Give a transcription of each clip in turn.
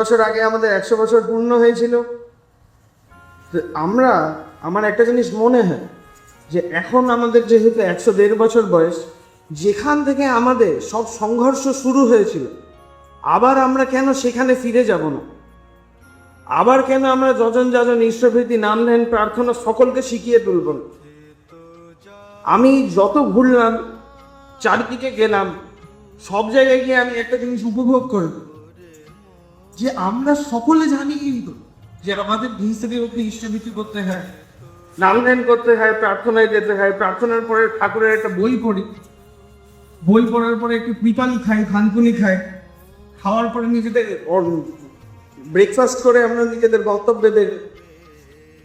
বছর আগে আমাদের 100 বছর পূর্ণ হয়েছিল। তো আমার একটা জিনিস মনে হয় যে এখন আমাদের যেহেতু 100-1.5 বছর বয়স, যেখান থেকে আমাদের সব সংঘর্ষ শুরু হয়েছিল, আবার আমরা কেন সেখানে ফিরে যাব না? আবার কেন আমরা যজন যাজন ঈশ্বরভীতি নাম ধ্যান প্রার্থনা সকলকে শিখিয়ে তুলব না? আমি যত ঘুরলাম, চারিদিকে গেলাম, সব জায়গায় গিয়ে আমি একটা জিনিস উপভোগ করব যে আমরা সকলে জানি কিন্তু যে আমাদের ভিতরে ঈশ্বরভীতি করতে হয়, নাম ধ্যান করতে হয়, প্রার্থনায় যেতে হয়, প্রার্থনার পরে ঠাকুরের একটা বই পড়ি, বই পড়ার পরে একটু কৃপালি খাই, থানকুনি খাই, খাওয়ার পরে নিজেদের ব্রেকফাস্ট করে আমরা নিজেদের গন্তব্যে বের।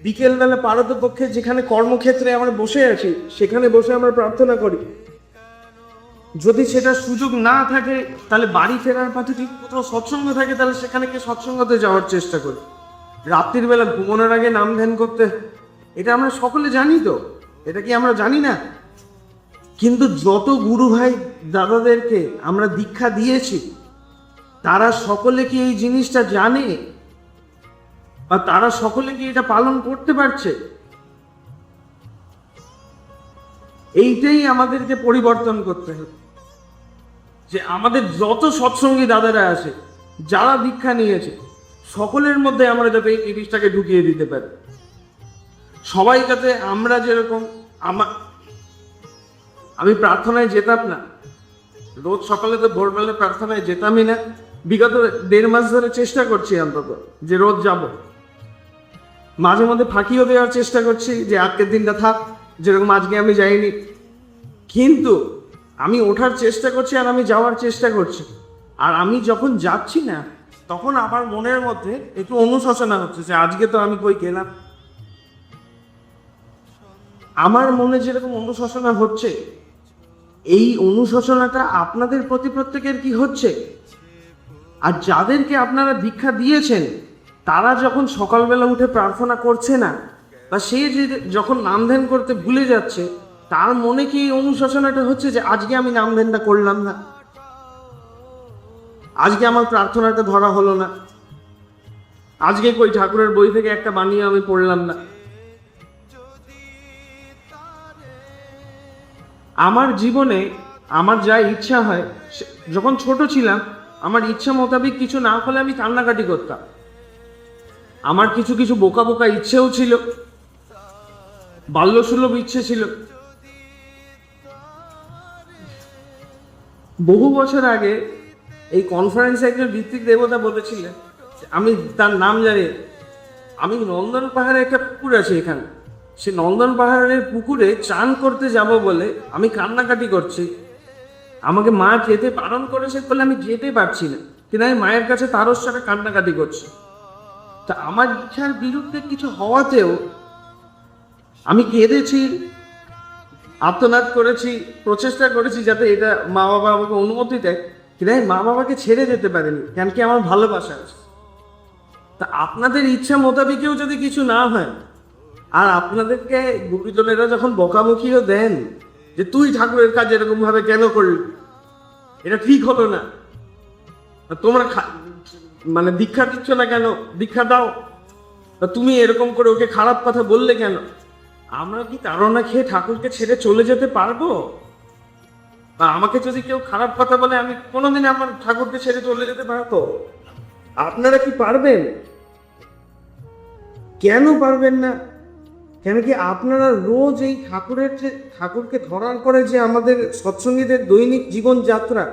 বিকেলবেলা পারতপক্ষে যেখানে কর্মক্ষেত্রে আমরা বসে আছি সেখানে বসে আমরা প্রার্থনা করি। যদি সেটা সুযোগ না থাকে তাহলে বাড়ি ফেরার পথে যদি কোথাও সৎসঙ্গ থাকে তাহলে সেখানে গিয়ে সৎসঙ্গতে যাওয়ার চেষ্টা করি। রাত্রির বেলা ঘুমানোর আগে নাম ধ্যান করতে, এটা আমরা সকলে জানি। তো এটা কি আমরা জানি না? কিন্তু যত গুরু ভাই দাদাদেরকে আমরা দীক্ষা দিয়েছি তারা সকলে কি এই জিনিসটা জানে, বা তারা সকলে কি এটা পালন করতে পারছে? এইটাই আমাদেরকে পরিবর্তন করতে হবে। যে আমাদের যত সৎসঙ্গী দাদারা আছে, যারা দীক্ষা নিয়েছে, সকলের মধ্যে আমরা যাতে এই জিনিসটাকে ঢুকিয়ে দিতে পারি। সবাই যাতে আমরা যেরকম আমি প্রার্থনায় যেতাম না, রোজ সকালে তো ভোরবেলা প্রার্থনায় যেতামই না। বিগত 1.5 মাস ধরে চেষ্টা করছি অন্তত যে রোজ যাব। মাঝে মধ্যে ফাঁকিও দেওয়ার চেষ্টা করছি যে আজকের দিনটা থাক, যেরকম আজকে আমি যাইনি, কিন্তু আমি ওঠার চেষ্টা করছি আর আমি যাওয়ার চেষ্টা করছি। আর আমি যখন যাচ্ছি না তখন আমার মনের মধ্যে একটু অনুশোচনা হচ্ছে যে আজকে তো আমি কই গেলাম। আমার মনে যেরকম অনুশোচনা হচ্ছে, এই অনুশোচনাটা আপনাদের প্রতি প্রত্যেকের কি হচ্ছে? আর যাদেরকে আপনারা দীক্ষা দিয়েছেন তারা যখন সকালবেলা উঠে প্রার্থনা করছে না, বা সে যে যখন নাম ধ্যান করতে ভুলে যাচ্ছে, তার মনে কি এই অনুশোচনাটা হচ্ছে যে আজকে আমি নাম ধ্যানটা করলাম না, আজকে আমার প্রার্থনাটা ধরা হলো না, আজকে কই ঠাকুরের বই থেকে একটা বাণী আমি পড়লাম না? আমার জীবনে আমার যা ইচ্ছা হয়, যখন ছোট ছিলাম আমার ইচ্ছা মোতাবেক কিছু না হলে আমি কান্নাকাটি করতাম। আমার কিছু কিছু বোকা বোকা ইচ্ছেও ছিল, বাল্যসুলভ ইচ্ছে ছিল। বহু বছর আগে এই কনফারেন্সে একজন ঋত্বিক দেবতা বলেছিলেন, আমি তার নাম জানি, আমি নন্দন পাহাড়ে একটা পুকুর আছে এখানে, সে নন্দন পাহাড়ের পুকুরে চান করতে যাব বলে আমি কান্নাকাটি করছি। আমাকে মা যেতে বারণ করেছে বলে আমি যেতে পারছি না, কিন্তু আমি মায়ের কাছে তারস্বরে সাথে কান্নাকাটি করছি। তা আমার ইচ্ছার বিরুদ্ধে কিছু হওয়াতেও আমি কেঁদেছি, আত্মনাদ করেছি, প্রচেষ্টা করেছি যাতে এটা মা বাবা আমাকে অনুমতি দেয়, কিন্তু আমি মা বাবাকে ছেড়ে যেতে পারিনি, কেন কি আমার ভালোবাসা আছে। তা আপনাদের ইচ্ছা মোতাবেকেও যদি কিছু না হয়, আর আপনাদেরকে গুরুজনেরা যখন বকামুখিও দেন যে তুই ঠাকুরের কাজ এরকম ভাবে কেন করলি, এটা ঠিক হলো না, তোমরা মানে দীক্ষা দিচ্ছ না কেন, দীক্ষা দাও, তুমি এরকম করে ওকে খারাপ কথা বললে কেন, আমরা কি তাড়না খেয়ে ঠাকুরকে ছেড়ে চলে যেতে পারবো? বা আমাকে যদি কেউ খারাপ কথা বলে আমি কোনোদিন আমার ঠাকুরকে ছেড়ে চলে যেতে পারবো? আপনারা কি পারবেন? কেন পারবেন না? কেন কি আপনারা রোজ এই ঠাকুরকে ধরার পরে যে আমাদের সৎসঙ্গীদের দৈনিক জীবনযাত্রা,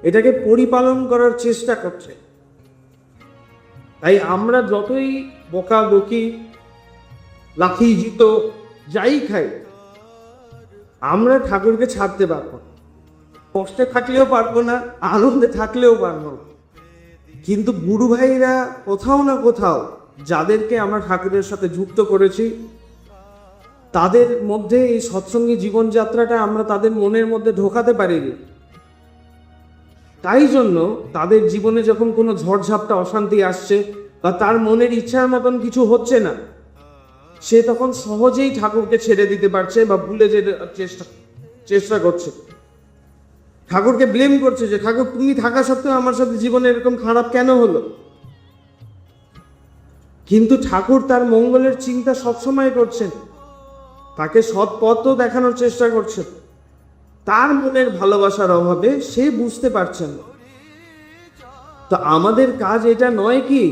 এটাকে পরিপালন করার চেষ্টা করছে। তাই আমরা যতই বকা বকি, লাঠি জুতো যাই খাই, আমরা ঠাকুরকে ছাড়তে পারবো না। কষ্টে থাকলেও পারবো না, আনন্দে থাকলেও পারবো না। কিন্তু গুরু ভাইরা কোথাও না কোথাও যাদেরকে আমরা ঠাকুরের সাথে যুক্ত করেছি, তাদের মধ্যে এই সৎসঙ্গী জীবনযাত্রাটা আমরা তাদের মনের মধ্যে ঢোকাতে পারিনি। তাই জন্য তাদের জীবনে যখন কোনো ঝড়ঝাপটা অশান্তি আসছে, বা তার মনের ইচ্ছার মতন কিছু হচ্ছে না, সে তখন সহজেই ঠাকুরকে ছেড়ে দিতে পারছে বা ভুলে যেতে চেষ্টা করছে। ঠাকুরকে ব্লেম করছে যে ঠাকুর তুমি থাকা সত্ত্বেও আমার সাথে জীবনে এরকম খারাপ কেন হলো। কিন্তু ঠাকুর তার মঙ্গলের চিন্তা সবসময় করছেন, তাকে সৎ পথও দেখানোর চেষ্টা করছেন। তার মনের ভালোবাসার অভাবে সে বুঝতে পারছেন না। তো আমাদের কাজ এটা নয় কি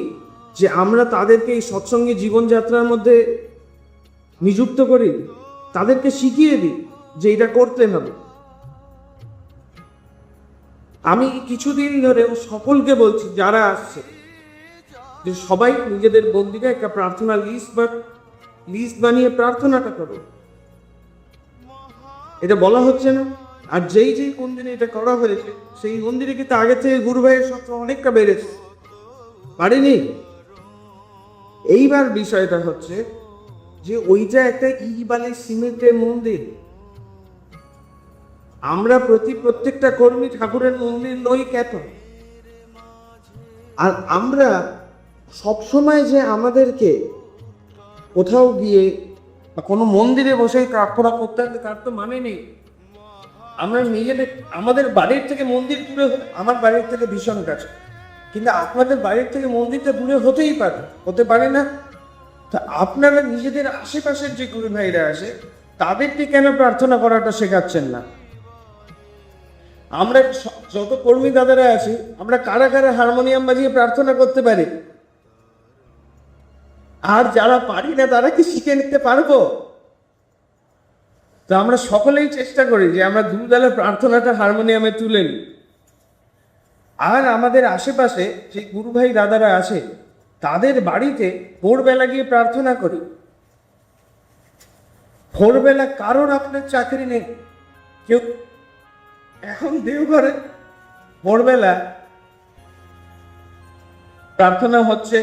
যে আমরা তাদেরকে এই সৎসঙ্গী জীবনযাত্রার মধ্যে নিযুক্ত করি, তাদেরকে শিখিয়ে দিই যে এটা করতে হবে। আমি কিছুদিন ধরে সকলকে বলছি যারা আসছে যে সবাই নিজেদের বন্দিকে একটা প্রার্থনা লিস্ট বানিয়ে প্রার্থনাটা করো। এটা বলা হচ্ছে না। আর যেই কোন দিনে এটা করা হয়েছে সেই মন্দিরে কিন্তু আগে থেকে গুরু ভাইয়ের সংখ্যা অনেকটা বেড়েছে, পারেনি। এইবার বিষয়টা হচ্ছে যে ওইটা একটা ইবালে সিমেন্টের মন্দির। আমরা প্রত্যেকটা কর্মী ঠাকুরের মন্দির নই কেন? আর আমরা সবসময় যে আমাদেরকে কোথাও গিয়ে বা কোনো মন্দিরে বসে প্রার্থনা করতে হবে তার তো মানে নেই। আমরা আমাদের বাড়ির থেকে মন্দির দূরে, আমার বাড়ির থেকে ভীষণ কাছে, কিন্তু আপনাদের বাড়ির থেকে মন্দিরটা দূরে হতে পারে না। তা আপনারা নিজেদের আশেপাশের যে গুরু ভাইরা আসে তাদেরকে কেন প্রার্থনা করাটা শেখাচ্ছেন না? আমরা যত কর্মী দাদারা আছি আমরা কারা কারা হারমোনিয়াম বাজিয়ে প্রার্থনা করতে পারি? আর যারা পারি না তারা কি শিখে নিতে পারবো? তো আমরা সকলেই চেষ্টা করি যে আমরা দুবেলা প্রার্থনাটা হারমোনিয়ামে তুলে নিই। আর আমাদের আশেপাশে যে গুরু ভাই দাদারা আছে তাদের বাড়িতে ভোরবেলা গিয়ে প্রার্থনা করি। ভোরবেলা কারোর আপনার চাকরি নেই, কেউ এখন দেওঘরে ভোরবেলা প্রার্থনা হচ্ছে,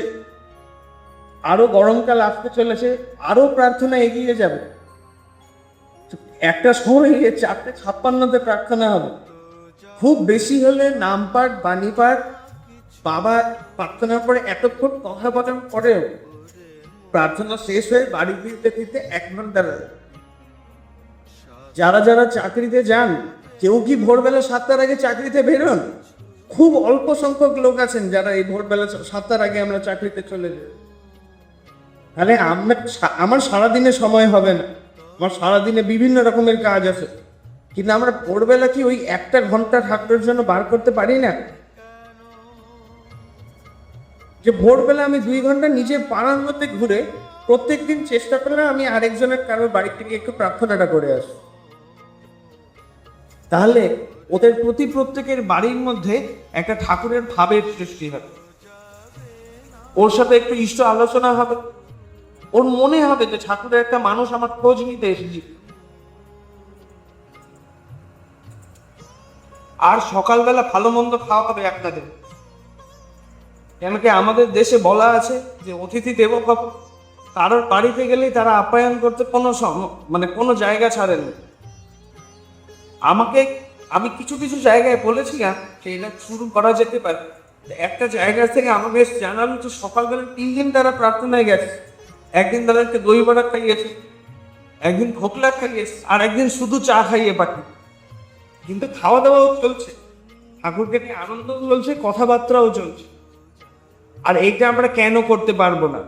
আরো গরমকাল আসতে চলেছে, আরো প্রার্থনা এগিয়ে যাবে। একটা সময় 4:56 প্রার্থনা হবে, খুব বেশি হলে নামপাঠ বাণীপাঠ, বাবা প্রার্থনার পরে এতক্ষণ কথা বলার পরেও প্রার্থনা শেষ হয়ে বাড়ি ফিরতে 1 ঘন্টা লাগে। যারা যারা চাকরিতে যান, কেউ কি ভোরবেলা 7টার আগে চাকরিতে বেরোন? খুব অল্প সংখ্যক লোক আছেন যারা এই ভোরবেলা 7টার আগে আমরা চাকরিতে চলে যাই। তাহলে আমার সারাদিনে সময় হবে না, আমার সারাদিনে বিভিন্ন রকমের কাজ আছে, কিন্তু আমরা ভোরবেলা কি ওই 1 ঘন্টা ঠাকুরের জন্য বার করতে পারি না? যে ভোরবেলা আমি 2 ঘন্টা নিজের পাড়ার মধ্যে ঘুরে প্রত্যেকদিন চেষ্টা করলে আমি আরেকজনের কারোর বাড়ি থেকে একটু প্রার্থনাটা করে আসি। তাহলে ওদের প্রতি প্রত্যেকের বাড়ির মধ্যে একটা ঠাকুরের ভাবের সৃষ্টি হবে, ওর সাথে একটু ইষ্ট আলোচনা হবে, ওর মনে হবে যে ঠাকুরের একটা মানুষ আমার খোঁজ নিতে এসেছি। আর সকালবেলা ভালো মন্দ খাওয়া হবে আপনাদের, কেন কি আমাদের দেশে বলা আছে যে অতিথি দেব ভব। কারোর বাড়িতে গেলেই তারা আপ্যায়ন করতে কোনো জায়গা ছাড়েন না। আমি কিছু কিছু জায়গায় বলেছিলাম যে এটা শুরু করা যেতে পারে। একটা জায়গা থেকে আমাকে জানালো যে সকালবেলা 3 দিন তারা প্রার্থনায় গেছে। একদিন তাদেরকে দই বড়া খাইয়েছে, একদিন খোকলা খাইয়েছে, আর একদিন শুধু চা খাইয়ে পাঠি। কিন্তু খাওয়া দাওয়াও চলছে, ঠাকুরকে নিয়ে আনন্দও চলছে, কথাবার্তাও চলছে। আর এইটা আমরা কেন করতে পারবো না?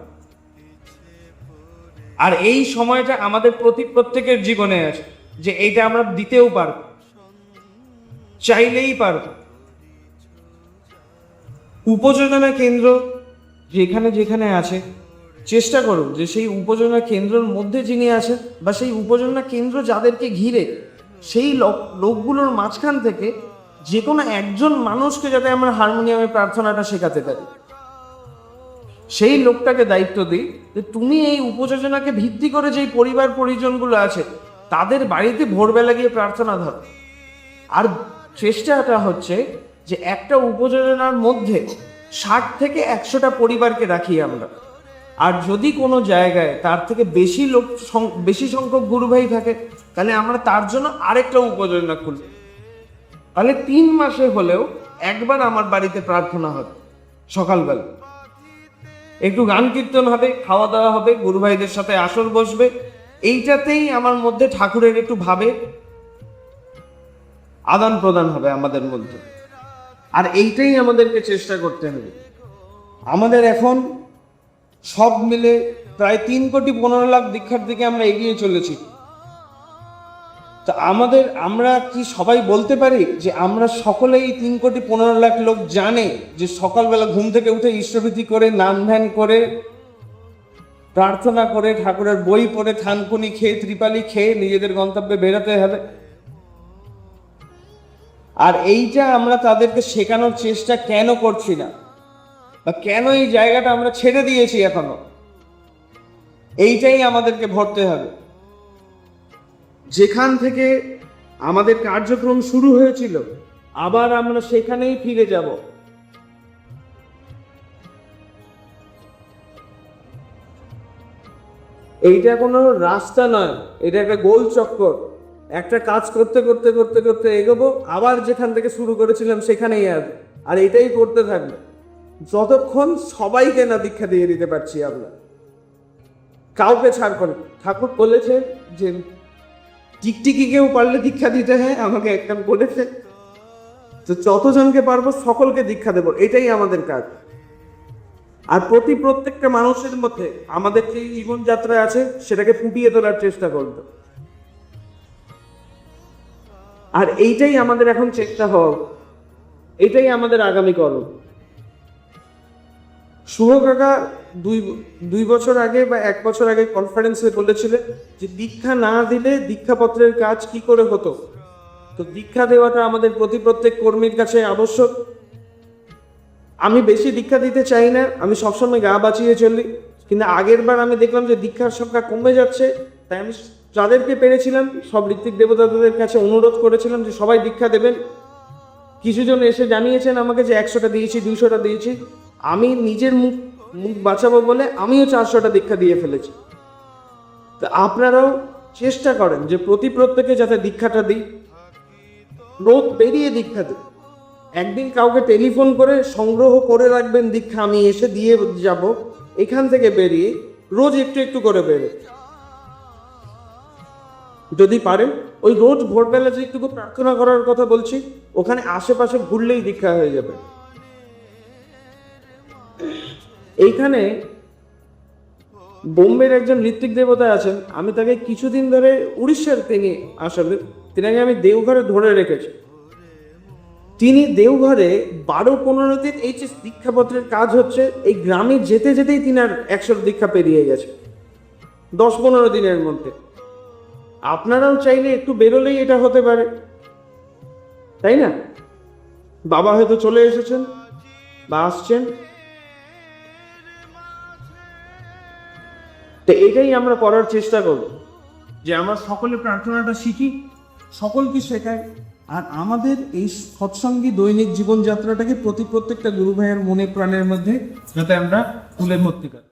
আর এই সময়টা আমাদের প্রত্যেকের জীবনে আছে যে এইটা আমরা দিতেও পারবো, চাইলেই পারবো। উপযোজনা কেন্দ্র যেখানে যেখানে আছে চেষ্টা করুন যে সেই উপযোজনা কেন্দ্রের মধ্যে যিনি আছেন বা সেই উপযোজনা কেন্দ্র যাদেরকে ঘিরে সেই লোকগুলোর মাঝখান থেকে যে কোনো একজন মানুষকে যাতে আমরা হারমোনিয়ামে প্রার্থনাটা শেখাতে পারি, সেই লোকটাকে দায়িত্ব দিই যে তুমি এই উপযোজনাকে ভিত্তি করে যেই পরিবার পরিজনগুলো আছে তাদের বাড়িতে ভোরবেলা গিয়ে প্রার্থনা ধরো। আর চেষ্টাটা হচ্ছে যে একটা উপযোজনার মধ্যে 60 থেকে 100টা পরিবারকে রাখি আমরা। আর যদি কোনো জায়গায় তার থেকে বেশি সংখ্যক গুরু ভাই থাকে তাহলে আমরা তার জন্য আরেকটা উপযোজনা খুলি। তাহলে 3 মাসে হলেও একবার আমার বাড়িতে প্রার্থনা হবে, সকালবেলা একটু গান কীর্তন হবে, খাওয়া দাওয়া হবে, গুরু ভাইদের সাথে আসর বসবে। এইটাতেই আমার মধ্যে ঠাকুরের একটু ভাবে আদান প্রদান হবে আমাদের মধ্যে। আর এইটাই আমাদেরকে চেষ্টা করতে হবে। আমাদের এখন সব মিলে প্রায় 3,15,00,000 দীক্ষার দিকে আমরা এগিয়ে চলেছি। তা আমরা কি সবাই বলতে পারি যে আমরা সকলেই 3,15,00,000 লোক জানে যে সকালবেলা ঘুম থেকে উঠে ঈশ্বরভীতি করে, নাম ধ্যান করে, প্রার্থনা করে, ঠাকুরের বই পড়ে, থানকুনি খেয়ে, ত্রিপালি খেয়ে নিজেদের গন্তব্যে বেরোতে হবে? আর এইটা আমরা তাদেরকে শেখানোর চেষ্টা কেন করছি না, বা কেন এই জায়গাটা আমরা ছেড়ে দিয়েছি এখনো, এইটাই আমাদেরকে ভরতে হবে। যেখান থেকে আমাদের কার্যক্রম শুরু হয়েছিল আবার আমরা সেখানেই ফিরে যাব। এইটা কোনো রাস্তা নয়, এটা একটা গোল চক্কর। একটা কাজ করতে করতে করতে করতে এগোবো, আবার যেখান থেকে শুরু করেছিলাম সেখানেই আসবো, আর এটাই করতে থাকবো যতক্ষণ সবাইকে না দীক্ষা দিয়ে দিতে পারছি। আমরা কাউকে ছাড় করি। ঠাকুর বলেছে যে টিকটিকিকেও পারলে দীক্ষা দিতে হয়, আমাকে একটা বলেছে। তো যতজনকে পারবো সকলকে দীক্ষা দেবো, এটাই আমাদের কাজ। আর প্রত্যেকটা মানুষের মধ্যে আমাদের যে জীবনযাত্রা আছে সেটাকে ফুটিয়ে তোলার চেষ্টা করবো। আর এইটাই আমাদের এখন চেষ্টা হওয়া, এটাই আমাদের আগামী কর্ম। শুভ কাকা দুই বছর আগে বা 1 বছর আগে কনফারেন্সে বলেছিলেন যে দীক্ষা না দিলে দীক্ষাপত্রের কাজ কি করে হতো। তো দীক্ষা দেওয়াটা আমাদের প্রত্যেক কর্মীর কাছে আবশ্যক। আমি বেশি দীক্ষা দিতে চাই না, আমি সবসময় গা বাঁচিয়ে চলি, কিন্তু আগের বার আমি দেখলাম যে দীক্ষার সংখ্যা কমে যাচ্ছে। তাই আমি যাদেরকে পেরেছিলাম সব ঋত্বিক দেবতাদের কাছে অনুরোধ করেছিলাম যে সবাই দীক্ষা দেবেন। কিছুজন এসে জানিয়েছেন আমাকে যে 100টা দিয়েছি, 200টা দিয়েছি। আমি নিজের মুখ বাঁচাবো বলে আমিও 400টা দীক্ষা দিয়ে ফেলেছি। তা আপনারাও চেষ্টা করেন যে প্রত্যেকে যাতে দীক্ষাটা দিই, রোজ বেরিয়ে দীক্ষা দিই। একদিন কাউকে টেলিফোন করে সংগ্রহ করে রাখবেন দীক্ষা, আমি এসে দিয়ে যাব। এখান থেকে বেরিয়ে রোজ একটু করে বেরো। যদি পারেন ওই রোজ ভোরবেলা যে একটু প্রার্থনা করার কথা বলছি, ওখানে আশেপাশে ঘুরলেই দীক্ষা হয়ে যাবে। এইখানে বোম্বের একজন ঋত্বিক দেবতা আছেন, আমি তাকে কিছুদিন ধরে উড়িষ্যার, তিনাকে আমি দেওঘরে ধরে রেখেছি। তিনি দেওঘরে 12-15 দিন এই যে দীক্ষাপত্রের কাজ হচ্ছে, এই গ্রামে যেতে যেতেই তিনার 100 দীক্ষা পেরিয়ে গেছে 10-15 দিনের মধ্যে। আপনারাও চাইলে একটু বেরোলেই এটা হতে পারে, তাই না? বাবা হয়তো চলে এসেছেন বা আসছেন। তো এটাই আমরা করার চেষ্টা করব, যে আমরা সকলে প্রার্থনাটা শিখি, সকলকে শেখাই, আর আমাদের এই সৎসঙ্গী দৈনিক জীবনযাত্রাটাকে প্রত্যেকটা গুরু ভাইয়ের মনে প্রাণের মধ্যে যাতে আমরা তুলে ভর্তি করি।